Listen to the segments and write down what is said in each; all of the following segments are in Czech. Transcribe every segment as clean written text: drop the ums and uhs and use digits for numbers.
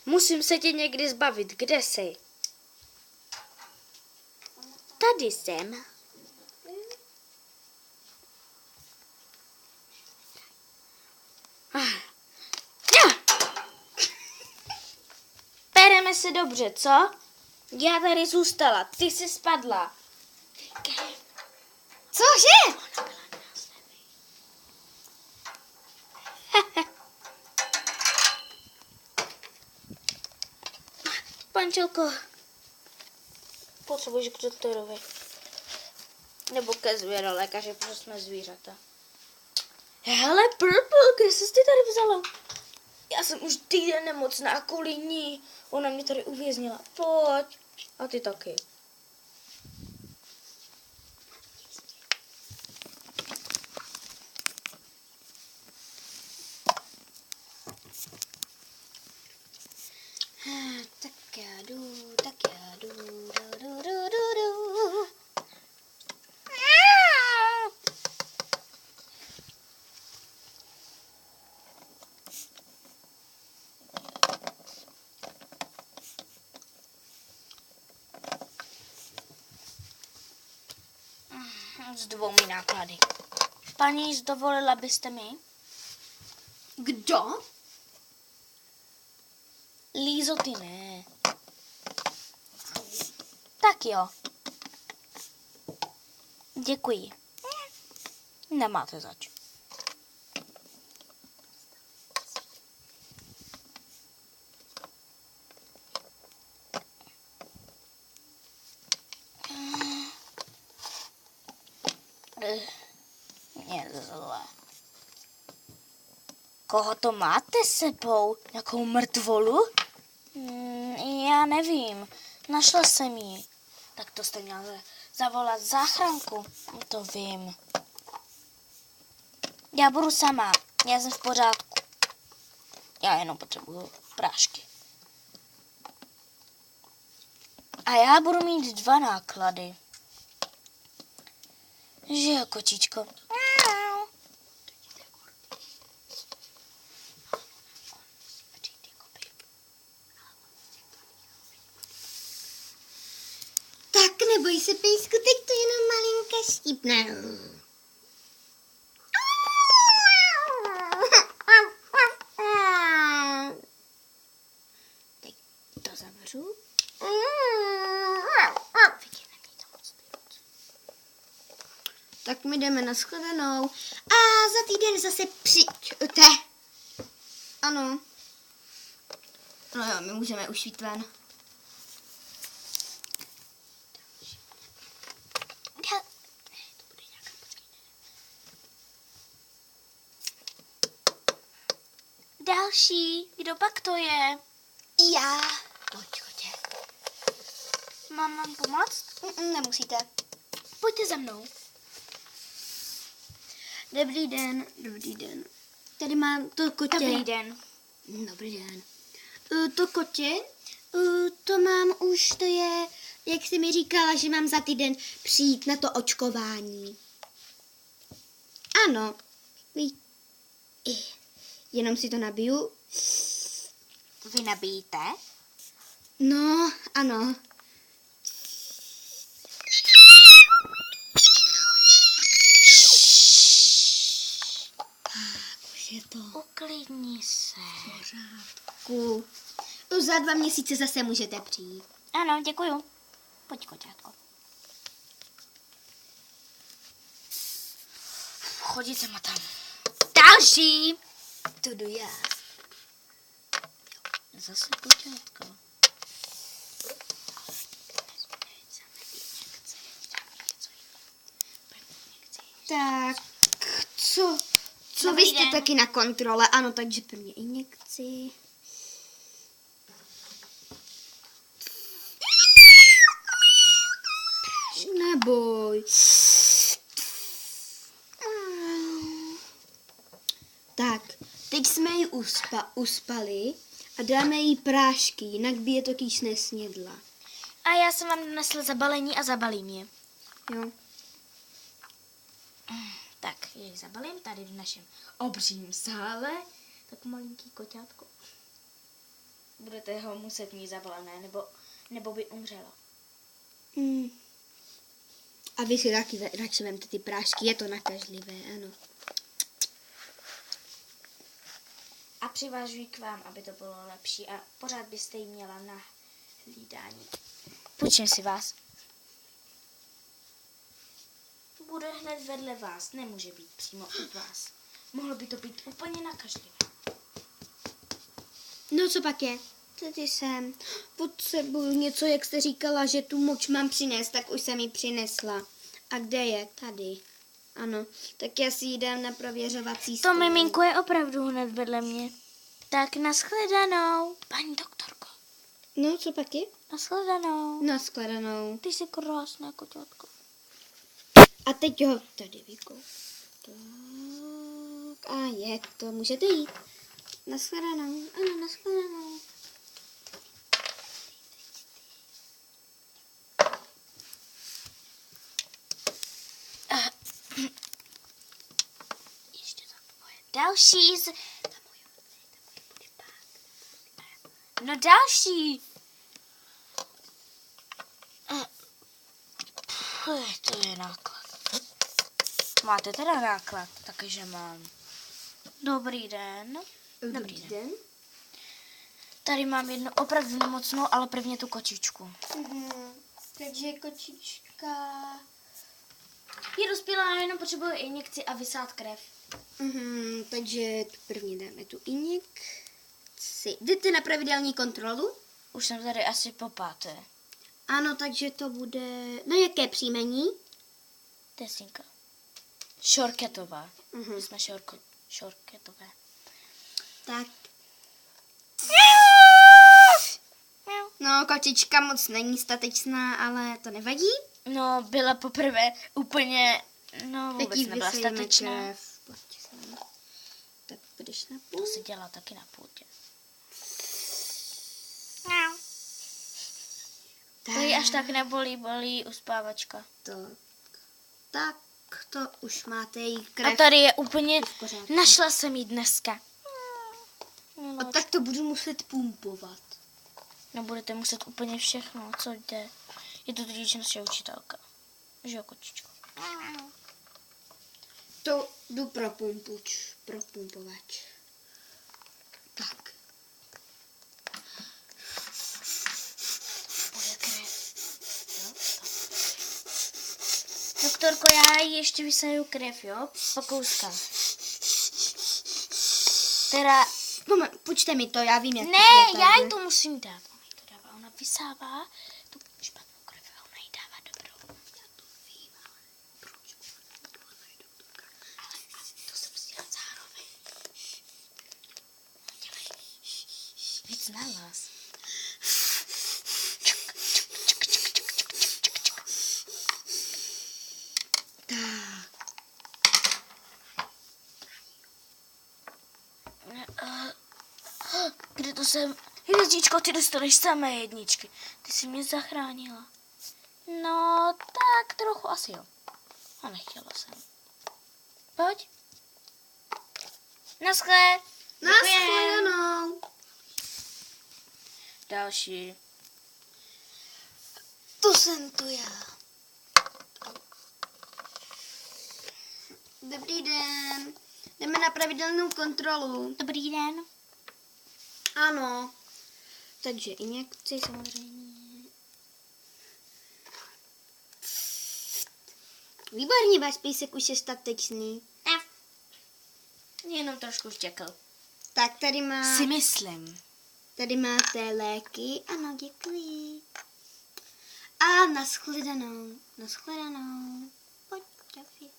Musím se tě někdy zbavit. Kde jsi? Tady jsem. Pereme se dobře, co? Já tady zůstala, ty jsi spadla. Cože? Pančelko, potřebuješ k doktorovi. Nebo ke zvěrolékaři, protože jsme zvířata. Hele, Purple, kde jsi ty tady vzala? Já jsem už týden nemocná kvůli ní. Ona mě tady uvěznila. Pojď. A ty taky. Tak já jdu, tak já jdu, du. S 2 náklady. Paní, dovolila byste mi? Kdo? Lízo, ty ne. Tak jo. Děkuji. Nemáte zač. Je zlé. Koho to máte s sebou? Jakou mrtvolu? Já nevím. Našla jsem ji. Tak to jste měla zavolat záchranku. To vím. Já budu sama. Já jsem v pořádku. Já jenom potřebuju prášky. A já budu mít 2 náklady. Že jo, kočičko? Tak neboj se, pejsku, teď to jenom malinké štípne. Teď to zavřu. Tak my jdeme na shledanou. A za týden zase přijďte. Ano. No jo, my můžeme už jít ven. Další. Kdo pak to je? Já. Pojď, chodě. Mám vám pomoct? Nemusíte. Pojďte za mnou. Dobrý den, dobrý den. Tady mám to kotě. Dobrý den. Dobrý den. To kotě, to mám už, to je, jak jsi mi říkala, že mám za týden přijít na to očkování. Ano. Jenom si to nabiju. Vy nabijíte? No, ano. Tak, už je to Uklidni se. pořádku. Za 2 měsíce zase můžete přijít. Ano, děkuju. Pojď, koťátko. Chodit se tam. Další. To jdu já. Zase koťátko. Tak, co Dobrý vy jste den. taky na kontrole? Ano, takže prvně injekci. Neboj. Tak, teď jsme ji uspali a dáme jí prášky, jinak by je totiž nesnědla. A já jsem vám donesl zabalení a zabalím je. Jo. Tak, je zabalím tady v našem obřím sále. Tak malinký koťátko. budete ho muset mít zavolané, nebo by umřelo. A vy si taky radši vemte ty prášky, je to nakažlivé, ano. A přivážuji k vám, aby to bylo lepší a pořád byste jí měla na hlídání. Půjčím si vás. Bude hned vedle vás, nemůže být přímo u vás. Mohlo by to být úplně nakažlivé. No co pak je? Tady jsem. Potřebuju něco, jak jste říkala, že tu moč mám přinést, tak už jsem ji přinesla. A kde je? Tady. Ano, tak já si ji dám na prověřovací stůl. To miminko je opravdu hned vedle mě. Tak nashledanou, paní doktorko. No, co pak je? Nashledanou. Naskladanou. Ty jsi krásná koťátko. A teď ho tady vykou. Tak a je to, můžete jít. Naskladanou, ano, naskladanou. Ještě to tvoje další No další. To je náklad. Máte teda náklad, takže mám. Dobrý den. Dobrý den. Tady mám jednu opravdu nemocnou, ale prvně tu kočičku. Takže kočička. Je dospělá, jenom potřebuje injekci a vysát krev. Takže první dáme tu injekci. Jdete na pravidelní kontrolu? Už jsem tady asi po páté. Ano, takže to bude... Na jaké příjmení? Tesinka. Šorketová. My jsme šorketové. Tak. No, kočička moc není statečná, ale to nevadí. No, byla poprvé úplně, vůbec Teď jí nebyla vysejeme statečná. krev. Pojď sem. Tak půjdeš na To půl. se dělá taky na půdě. To jí až tak nebolí, bolí uspávačka. Tak to už máte její krev. A tady je úplně, v pořádku. našla jsem ji dneska. A tak to budu muset pumpovat. No budete muset úplně všechno, co jde. Je to totiž naše učitelka. Že jo, kočičko? To jdu pro pumpovač. Tak. Bude krev. Jo, doktorko, já jí ještě vysaju krev, jo? Po kouskách. Teda... Moment, počte mi to, já vím, jak Ne, to bude, já tak, jí to musím dát. Ona jí to dává, ona vysává tu špatnou krev a ona jí dává dobrou. Já to vím, ale proč? Ona je doktorka. Ale to se musí dělat zároveň. Dělej. Víc na vás. Tak. Kde to jsem? Hvězdičko, ty dostaneš samé jedničky. Ty jsi mě zachránila. No, tak trochu asi jo. A nechtěla jsem. Pojď. Naschle. Naschledanou. Další. To jsem tu já. Dobrý den. Jdeme na pravidelnou kontrolu. Dobrý den. Ano. Takže injekci samozřejmě. Výborně, váš písek už je statečný. Jenom trošku štěkal. Tak tady má... Si myslím. Tady máte léky. Ano, děkuji. A nashledanou. Nashledanou. Pojď, Rafi.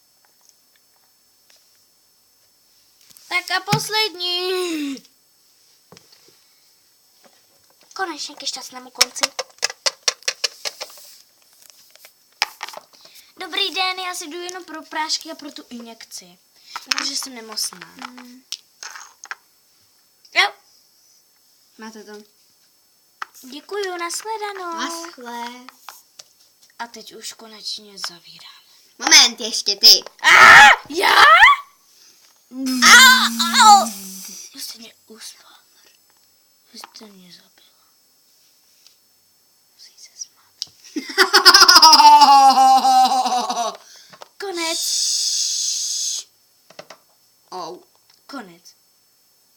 Tak a poslední. Konečně ke šťastnému konci. Dobrý den, já si jdu jenom pro prášky a pro tu injekci. Protože jsem nemocná. Jo. Máte to. Děkuju, nashledanou. Naschle. A teď už konečně zavírám. Moment, ještě ty. Já? Jste mě uspal. Vy jste mě zabila. Musí se smát. Konec. Au. Konec.